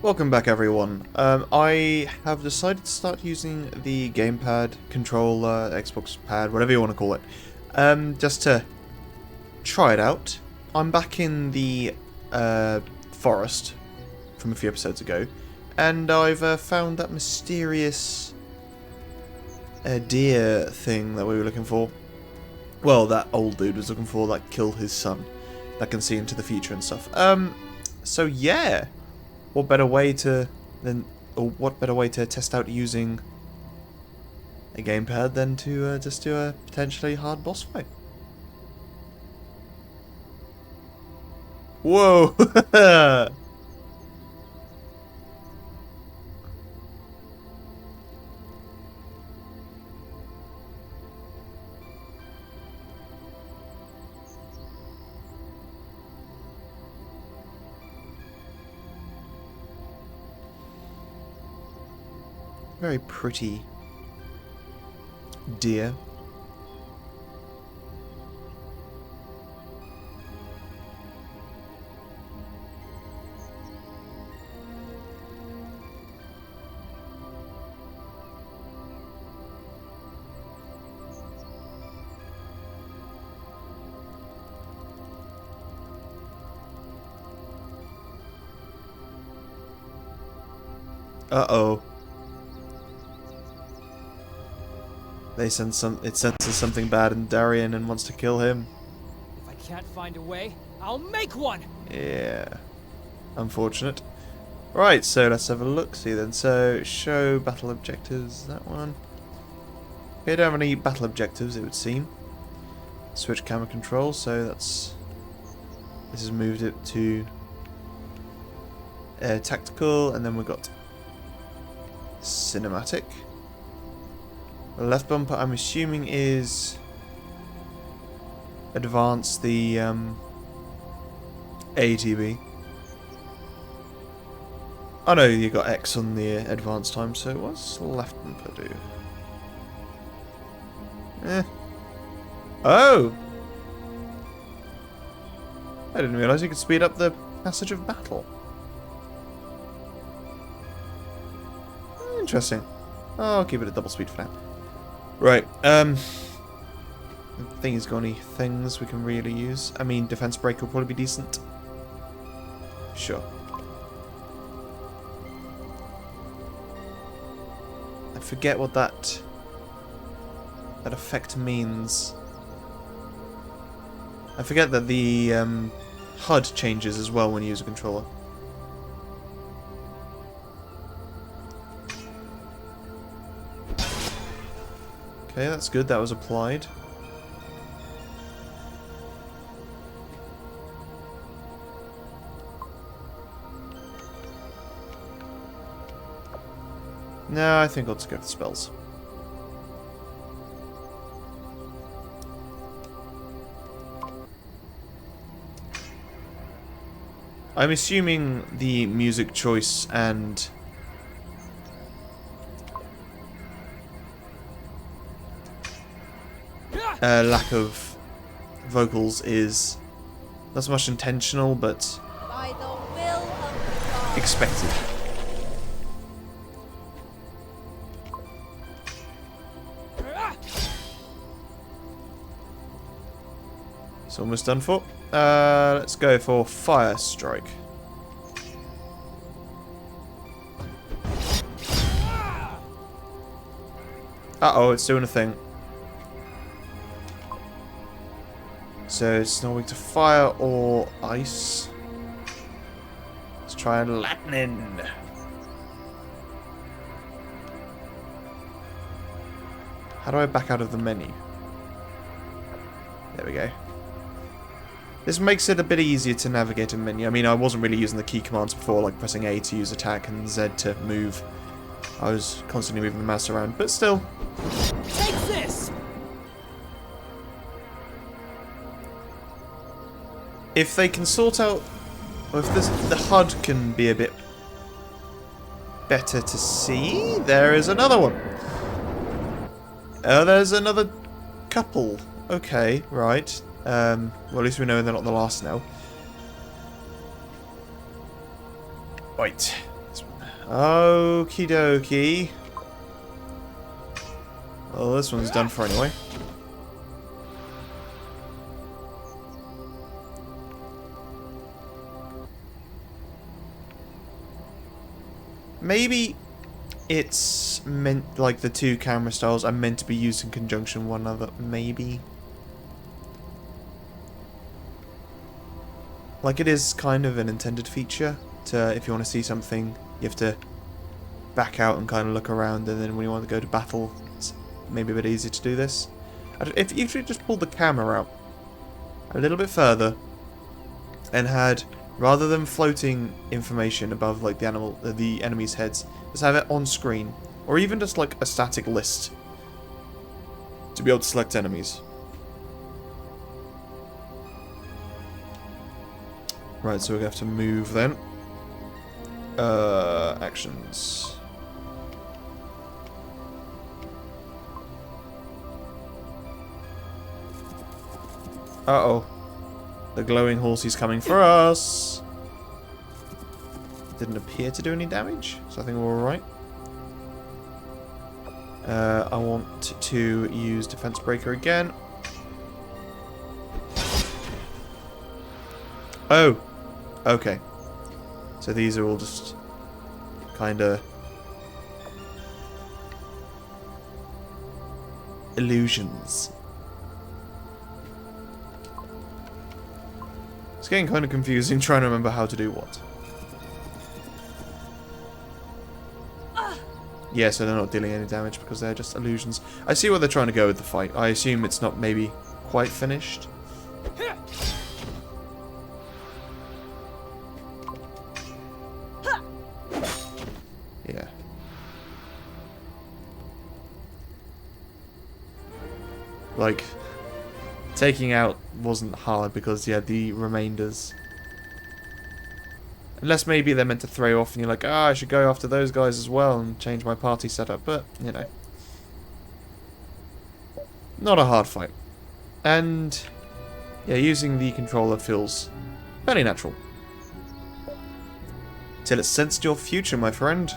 Welcome back, everyone. I have decided to start using the gamepad, controller, Xbox pad, whatever you want to call it, just to try it out. I'm back in the forest from a few episodes ago, and I've found that mysterious deer thing that we were looking for. Well, that old dude was looking for, that killed his son, that can see into the future and stuff. So yeah. What better way to test out using a gamepad than to just do a potentially hard boss fight? Whoa! Very pretty deer. Uh-oh. It senses something bad in Daryonm and wants to kill him. If I can't find a way, I'll make one! Yeah. Unfortunate. Right, so let's have a look-see then. So, show battle objectives, that one. Okay, don't have any battle objectives, it would seem. Switch camera control, so that's... This has moved it to tactical, and then we've got cinematic. The left bumper, I'm assuming, is advance the ATB. Oh no, you got X on the advanced time, so what's the left bumper do? Oh! I didn't realise you could speed up the passage of battle. Interesting. I'll keep it at double speed for now. Right, I think he's got any things we can really use. I mean, defense break will probably be decent. Sure. I forget what that effect means. I forget that the HUD changes as well when you use a controller. Okay, that's good. That was applied. No, I think I'll just go for the spells. I'm assuming the music choice and lack of vocals is not so much intentional, but By the will of the expected. It's almost done for. Let's go for Fire Strike. Uh-oh, it's doing a thing. So it's not weak to fire or ice. Let's try lightning. How do I back out of the menu? There we go. This makes it a bit easier to navigate a menu. I mean, I wasn't really using the key commands before, like pressing A to use attack and Z to move. I was constantly moving the mouse around, but still. Take this! If they can sort out, or if the HUD can be a bit better to see, there is another one. Oh, there's another couple. Okay, right. Well, at least we know they're not the last now. Right. Let's Okie dokie. Well, this one's done for anyway. Maybe it's meant, like, the two camera styles are meant to be used in conjunction with one another. Maybe. Like, it is kind of an intended feature to, if you want to see something, you have to back out and kind of look around, and then when you want to go to battle, it's maybe a bit easier to do this. If you just pulled the camera out a little bit further and had, rather than floating information above like the enemy's heads, just have it on screen, or even just like a static list to be able to select enemies. Right, so we're gonna have to move then. Actions. Uh-oh. The glowing horsey's coming for us. Didn't appear to do any damage, so I think we're alright. I want to use Defense Breaker again. Oh! Okay. So these are all just kinda illusions. It's getting kind of confusing trying to remember how to do what. Yeah, so they're not dealing any damage because they're just illusions. I see where they're trying to go with the fight. I assume it's not maybe quite finished. Yeah. Like, taking out wasn't hard because you had the remainders. Unless maybe they're meant to throw you off and you're like, I should go after those guys as well and change my party setup, but, you know. Not a hard fight. And, yeah, using the controller feels fairly natural. Till it sensed your future, my friend.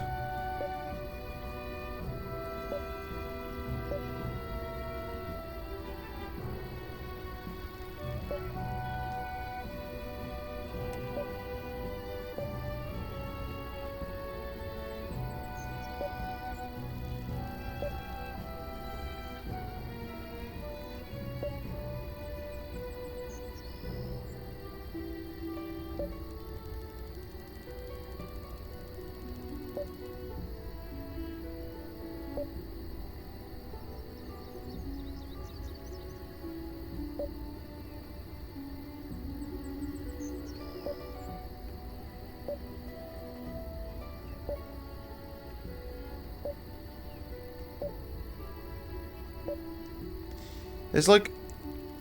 There's like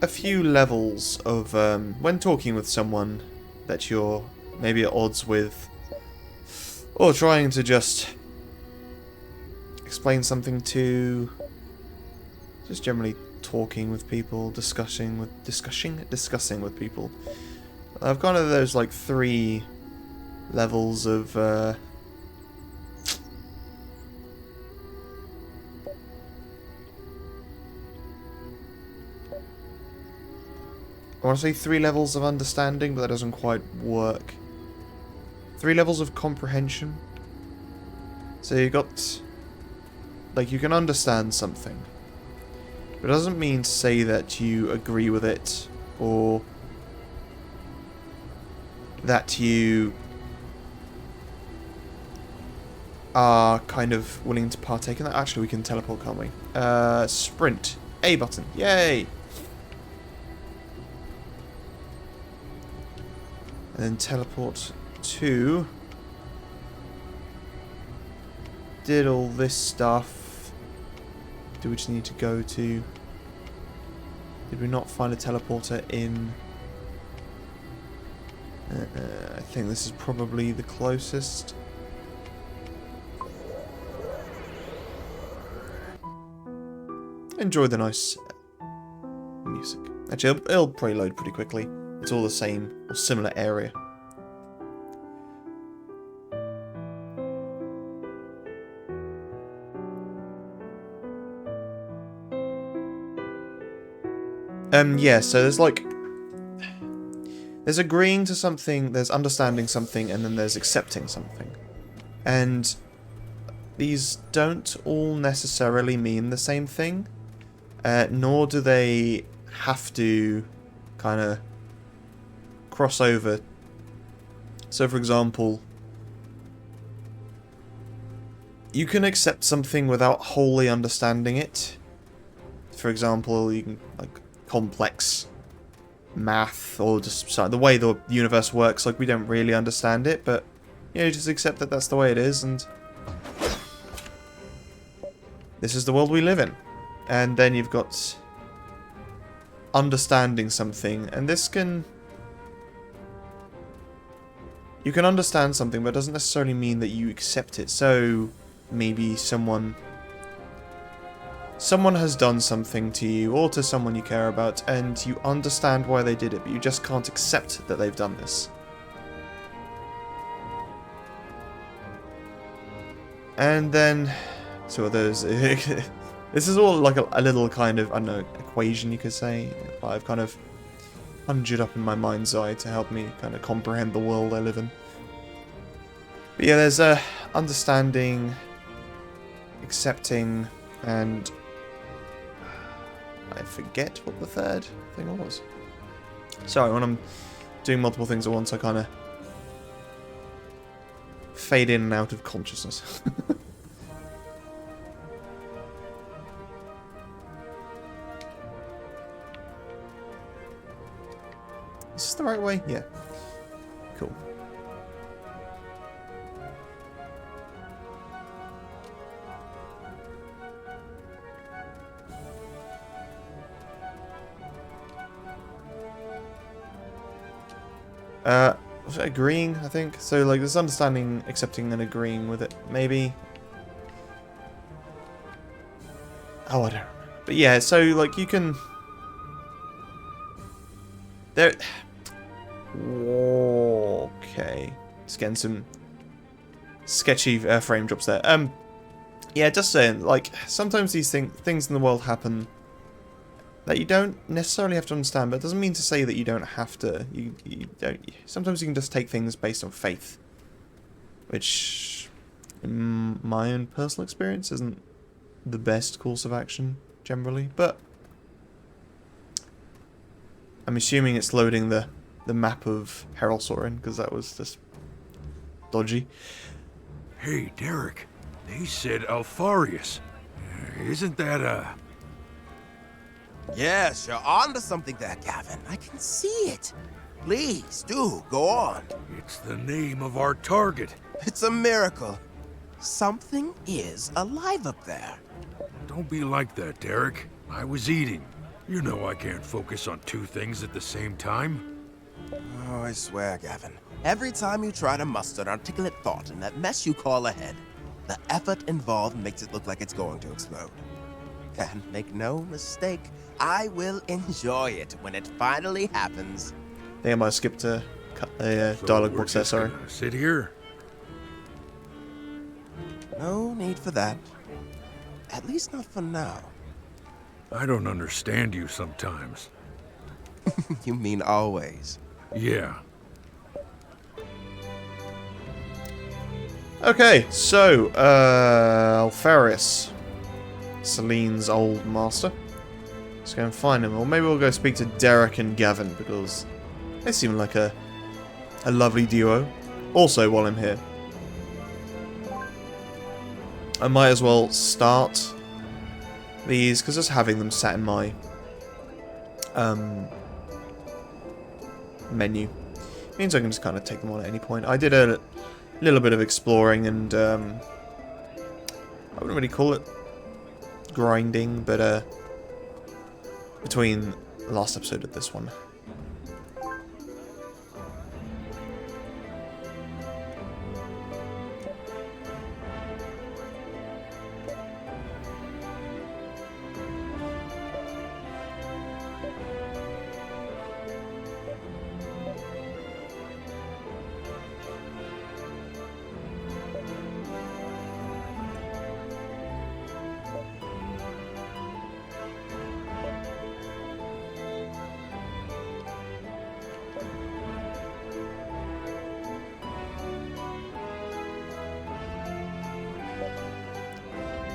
a few levels of when talking with someone that you're maybe at odds with, or trying to just explain something to, just generally talking with people, discussing with people. I've gone to those like 3 levels of I want to say 3 levels of understanding, but that doesn't quite work. 3 levels of comprehension. So you got, like, you can understand something, but it doesn't mean to say that you agree with it, or that you are kind of willing to partake in that. Actually, we can teleport, can't we? Sprint. A button. Yay! And then teleport to... Did all this stuff. Do we just need to go to... Did we not find a teleporter in... I think this is probably the closest. Enjoy the nice music. Actually, it'll probably load pretty quickly. It's all the same or similar area. Yeah, so there's like... There's agreeing to something, there's understanding something, and then there's accepting something. And these don't all necessarily mean the same thing, nor do they have to kind of cross over. So, for example, you can accept something without wholly understanding it. For example, you can, like, complex math, or just the way the universe works, like, we don't really understand it, but, you know, just accept that that's the way it is, and this is the world we live in. And then you've got understanding something, and this can... You can understand something, but it doesn't necessarily mean that you accept it. So, maybe someone has done something to you, or to someone you care about, and you understand why they did it, but you just can't accept that they've done this. And then... So those... This is all like a little kind of, I don't know, equation you could say. I've kind of conjured up in my mind's eye to help me kind of comprehend the world I live in. But yeah, there's understanding, accepting, and I forget what the third thing was. Sorry, when I'm doing multiple things at once, I kind of fade in and out of consciousness. Is this the right way? Yeah. Cool. Was it agreeing, I think? So, like, there's understanding, accepting, and agreeing with it, maybe? Oh, I don't remember. But yeah, so, like, you can... There... Okay. Just getting some sketchy frame drops there. Yeah, just saying, like, sometimes these things in the world happen that you don't necessarily have to understand, but it doesn't mean to say that you don't have to. You don't. Sometimes you can just take things based on faith, which, in my own personal experience, isn't the best course of action generally. But I'm assuming it's loading the map of Heralsorin, because that was just dodgy. Hey, Derek. They said Alfarius. Isn't that Yes, you're onto something there, Gavin. I can see it. Please, do, go on. It's the name of our target. It's a miracle. Something is alive up there. Don't be like that, Derek. I was eating. You know I can't focus on two things at the same time. Oh, I swear, Gavin. Every time you try to muster an articulate thought in that mess you call a head, the effort involved makes it look like it's going to explode. And make no mistake, I will enjoy it when it finally happens. I think I might have skipped a So dialogue we're box there, just sorry. gonna sit here? No need for that. At least not for now. I don't understand you sometimes. You mean always. Yeah. Okay, so, Alfarius. Selene's old master. Let's go and find him. Or maybe we'll go speak to Derek and Gavin, because they seem like a lovely duo. Also, while I'm here, I might as well start these, because just having them sat in my menu means I can just kind of take them on at any point. I did a little bit of exploring, and I wouldn't really call it grinding, but between the last episode and this one.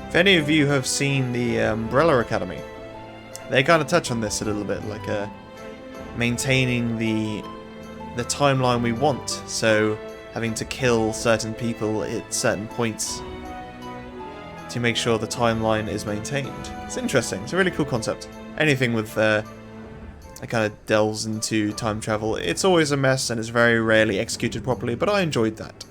If any of you have seen the Umbrella Academy, they kind of touch on this a little bit, like maintaining the timeline we want. So having to kill certain people at certain points to make sure the timeline is maintained. It's interesting. It's a really cool concept. Anything with that kind of delves into time travel, it's always a mess and it's very rarely executed properly, but I enjoyed that.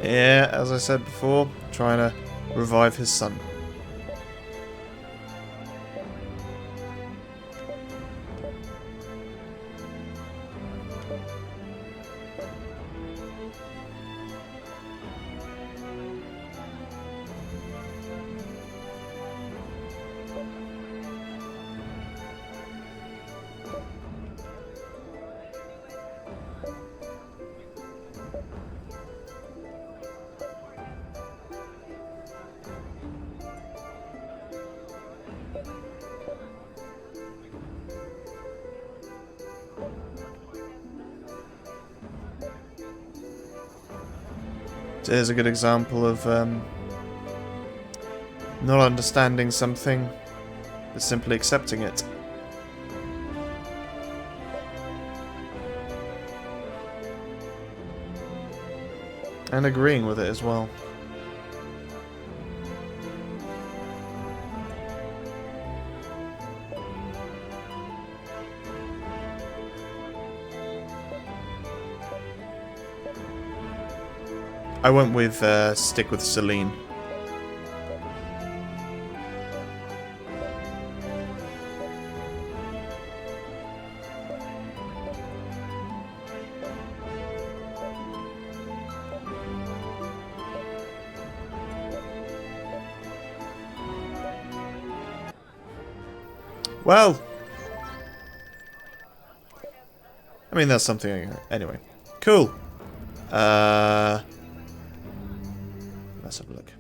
Yeah, as I said before, trying to revive his son. Here's a good example of not understanding something, but simply accepting it. And agreeing with it as well. I went with stick with Selene. Well, I mean that's something anyway. Cool. Let's have a look.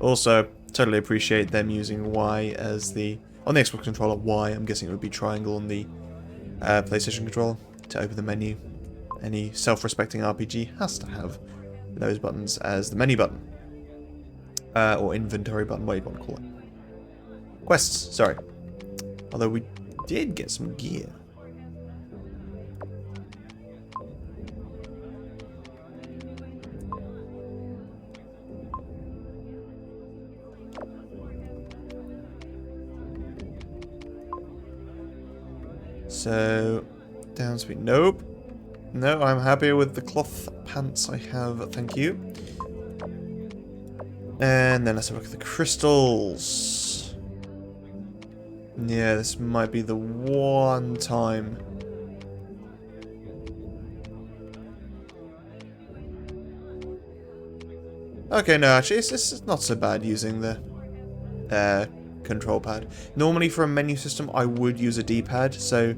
Also, totally appreciate them using Y as on the Xbox controller. Y, I'm guessing it would be triangle on the PlayStation controller to open the menu. Any self-respecting RPG has to have those buttons as the menu button. Or inventory button, what you want to call it. Quests, sorry. Although we did get some gear. So, down speed. Nope. No, I'm happy with the cloth pants I have, thank you. And then let's have a look at the crystals. Yeah, this might be the one time. Okay, no, actually, it's not so bad using the control pad. Normally for a menu system I would use a D-pad, so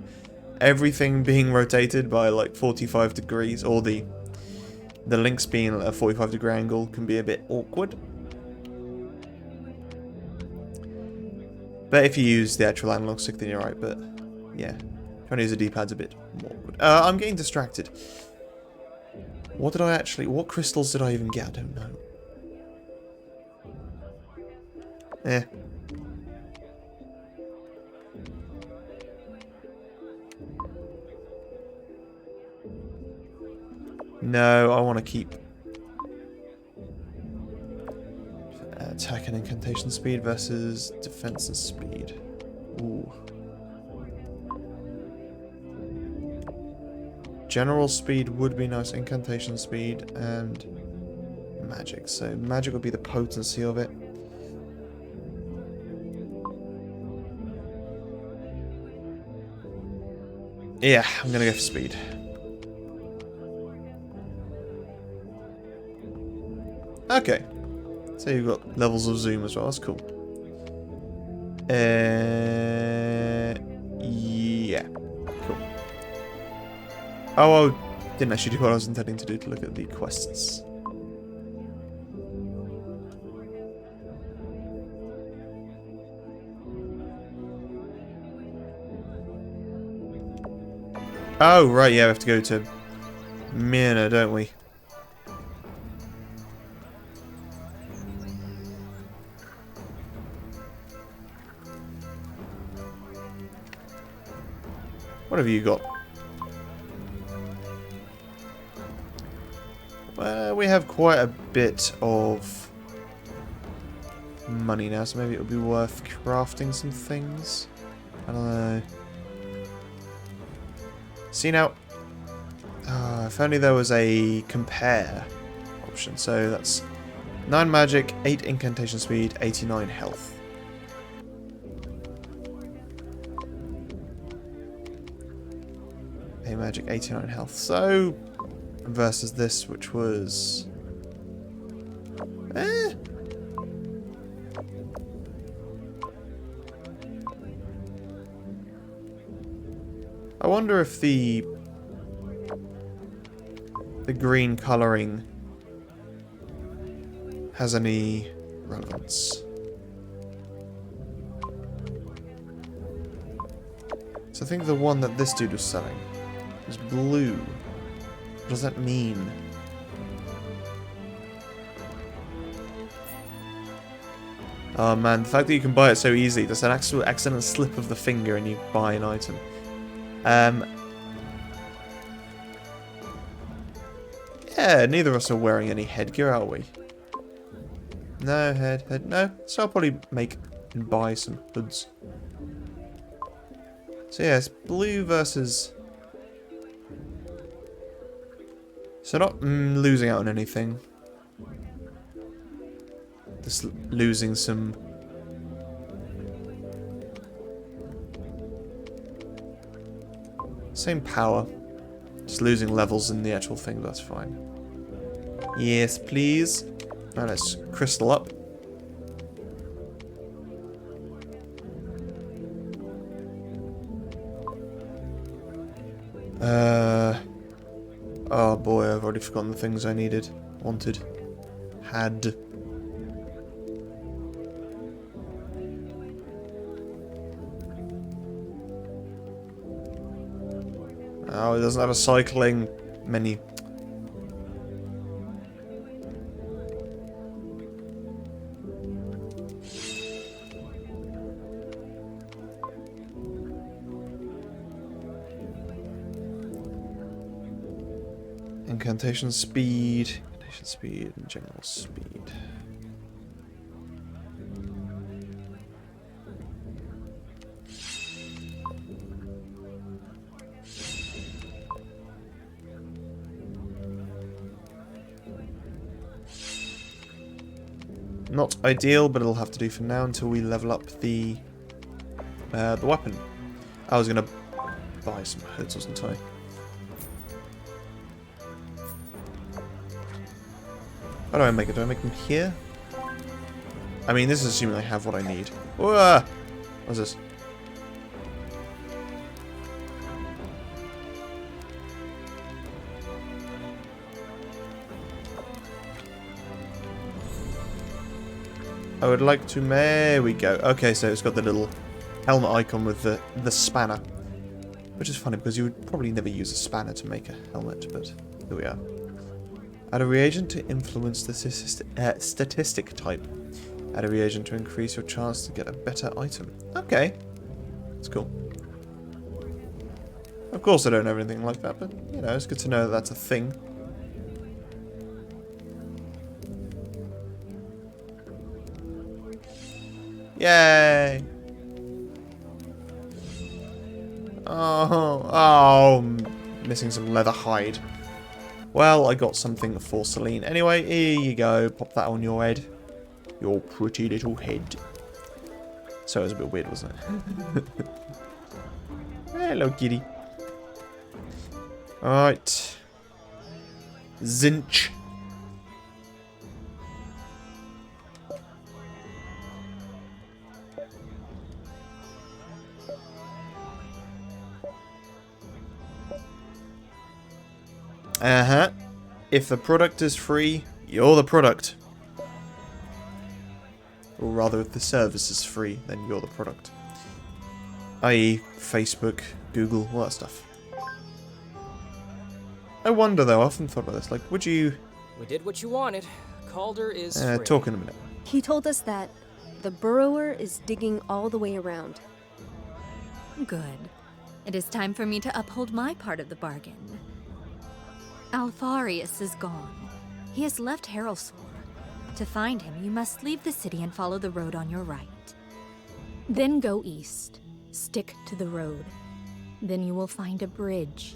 everything being rotated by like 45 degrees, or the links being at a 45-degree angle can be a bit awkward. But if you use the actual analog stick then you're right, but yeah, trying to use a D-pad's a bit more awkward. I'm getting distracted. What crystals did I even get? I don't know. No, I want to keep... Attack and incantation speed versus defense and speed. Ooh. General speed would be nice. Incantation speed and magic. So magic would be the potency of it. Yeah, I'm gonna go for speed. Okay. So you've got levels of zoom as well. That's cool. Yeah. Cool. Oh, I didn't actually do what I was intending to do, to look at the quests. Oh, right, yeah, we have to go to Mina, don't we? What have you got? Well, we have quite a bit of money now, so maybe it would be worth crafting some things. I don't know. See now, if only there was a compare option. So that's 9 magic, 8 incantation speed, 89 health. A magic, 89 health. So versus this, which was I wonder if the green colouring has any relevance. So I think the one that this dude was selling was blue. What does that mean? Oh man, the fact that you can buy it so easily, just an actual accidental slip of the finger and you buy an item. Yeah, neither of us are wearing any headgear, are we? No, no. So I'll probably make and buy some hoods. So yeah, it's blue versus... So not losing out on anything. Just losing some... Same power. Just losing levels in the actual thing, that's fine. Yes, please. Now let's crystal up. Oh boy, I've already forgotten the things I needed, wanted, had. Oh, it doesn't have a cycling menu. Incantation speed, and general speed. Not ideal, but it'll have to do for now until we level up the weapon. I was gonna buy some hoods, wasn't I? How do I make it? Do I make them here? I mean, this is assuming I have what I need. Whoa! What's this? I would like to... There we go. Okay, so it's got the little helmet icon with the spanner. Which is funny, because you would probably never use a spanner to make a helmet, but here we are. Add a reagent to influence the statistic type. Add a reagent to increase your chance to get a better item. Okay. That's cool. Of course I don't know anything like that, but, you know, it's good to know that that's a thing. Yay! Oh, missing some leather hide. Well, I got something for Selene. Anyway, here you go. Pop that on your head. Your pretty little head. So it was a bit weird, wasn't it? Hello, kitty. Alright. Zinch. If the product is free, you're the product. Or rather, if the service is free, then you're the product. I.e. Facebook, Google, all that stuff. I wonder though, I often thought about this, like, would you... We did what you wanted. Calder is free. Talk in a minute. He told us that the burrower is digging all the way around. Good. It is time for me to uphold my part of the bargain. Alfarius is gone. He has left Harrelswar. To find him, you must leave the city and follow the road on your right. Then go east. Stick to the road. Then you will find a bridge.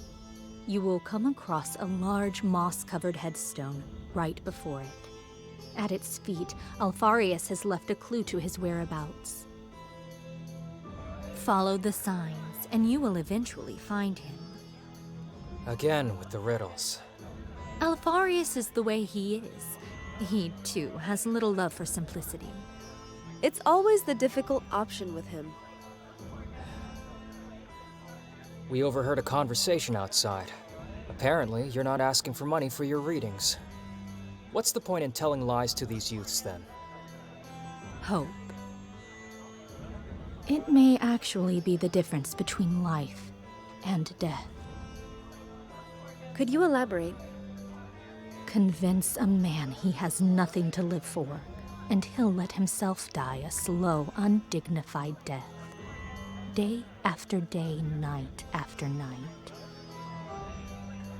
You will come across a large moss-covered headstone right before it. At its feet, Alfarius has left a clue to his whereabouts. Follow the signs, and you will eventually find him. Again with the riddles. Alfarius is the way he is. He, too, has little love for simplicity. It's always the difficult option with him. We overheard a conversation outside. Apparently, you're not asking for money for your readings. What's the point in telling lies to these youths, then? Hope. It may actually be the difference between life and death. Could you elaborate? Convince a man he has nothing to live for, and he'll let himself die a slow, undignified death. Day after day, night after night.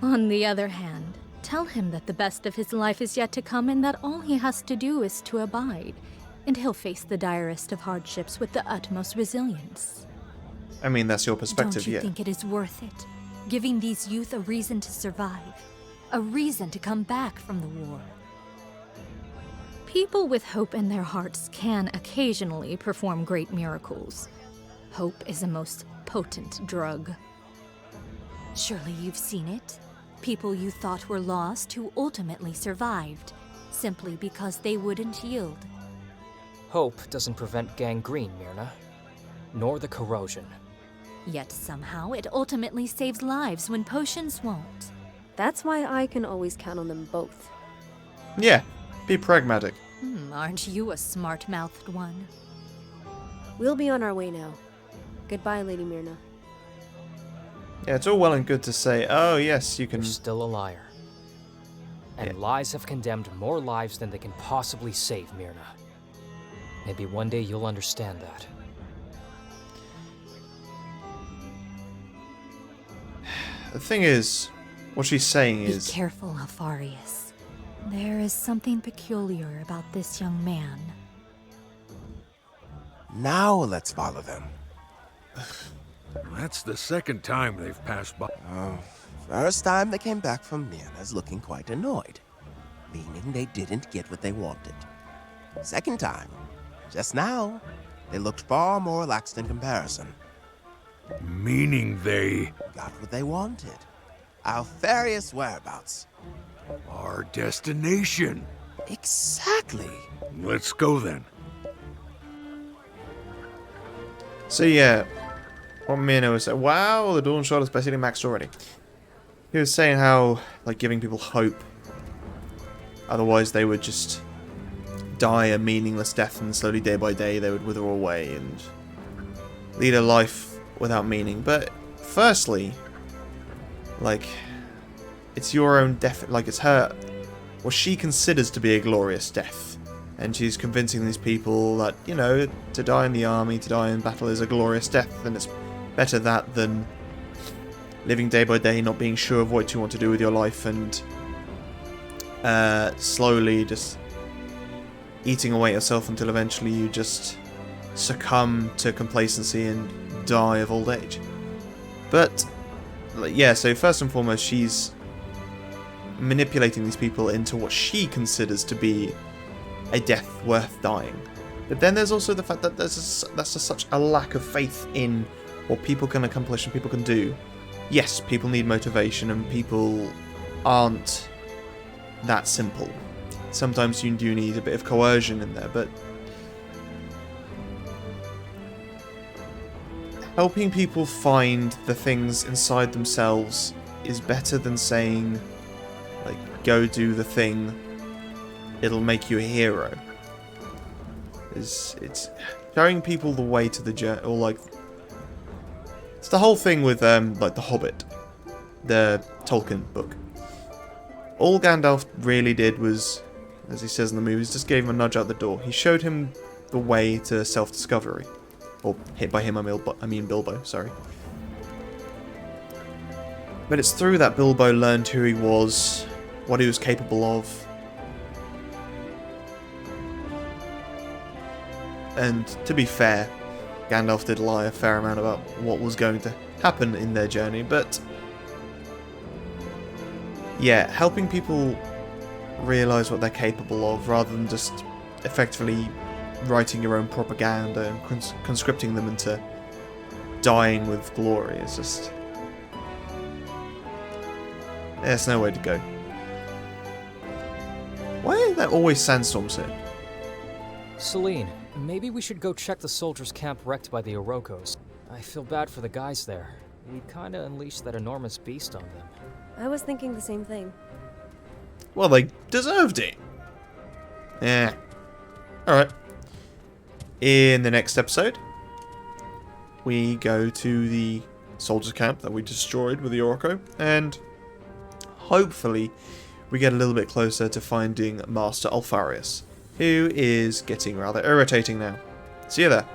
On the other hand, tell him that the best of his life is yet to come and that all he has to do is to abide, and he'll face the direst of hardships with the utmost resilience. I mean, that's your perspective, Don't you yeah. think it is worth it? Giving these youth a reason to survive, a reason to come back from the war. People with hope in their hearts can occasionally perform great miracles. Hope is a most potent drug. Surely you've seen it. People you thought were lost who ultimately survived, simply because they wouldn't yield. Hope doesn't prevent gangrene, Myrna. Nor the corrosion. Yet somehow it ultimately saves lives when potions won't. That's why I can always count on them both. Yeah, be pragmatic. Aren't you a smart-mouthed one? We'll be on our way now. Goodbye, Lady Myrna. Yeah, it's all well and good to say, oh yes, you can... You're still a liar. And lies have condemned more lives than they can possibly save, Myrna. Maybe one day you'll understand that. The thing is, what she's saying is... Be careful, Alfarius. There is something peculiar about this young man. Now let's follow them. That's the second time they've passed by. First time they came back from Nirna's looking quite annoyed, meaning they didn't get what they wanted. Second time, just now, they looked far more relaxed in comparison. Meaning they... Got what they wanted. Alfarius' whereabouts. Our destination. Exactly. Let's go then. So yeah, what Myrna was saying, wow, the Dawn Shot is basically maxed already. He was saying how, like, giving people hope, otherwise they would just die a meaningless death and slowly day by day they would wither away and lead a life without meaning. But firstly, like, it's your own death, like it's her, what she considers to be a glorious death. And she's convincing these people that, you know, to die in the army, to die in battle is a glorious death, and it's better that than living day by day, not being sure of what you want to do with your life, and slowly just eating away yourself until eventually you just succumb to complacency and die of old age. But yeah, so first and foremost, she's manipulating these people into what she considers to be a death worth dying. But then there's also the fact that that's such a lack of faith in what people can accomplish and people can do. Yes, people need motivation, and people aren't that simple. Sometimes you do need a bit of coercion in there, but helping people find the things inside themselves is better than saying, like, go do the thing, it'll make you a hero. It's showing people the way to the journey, or like, it's the whole thing with like The Hobbit, the Tolkien book. All Gandalf really did was, as he says in the movies, just gave him a nudge out the door. He showed him the way to self-discovery. Or, hit by him, I mean Bilbo, sorry. But it's through that Bilbo learned who he was, what he was capable of. And to be fair, Gandalf did lie a fair amount about what was going to happen in their journey, but yeah, helping people realise what they're capable of rather than just effectively writing your own propaganda and conscripting them into dying with glory is just... there's no way to go. Why are there always sandstorms here? Selene, maybe we should go check the soldiers' camp wrecked by the Orocos. I feel bad for the guys there. We kinda unleashed that enormous beast on them. I was thinking the same thing. Well, they deserved it. Yeah. Alright. In the next episode, we go to the soldiers' camp that we destroyed with the Oroco, and hopefully we get a little bit closer to finding Master Alfarius, who is getting rather irritating now. See you there.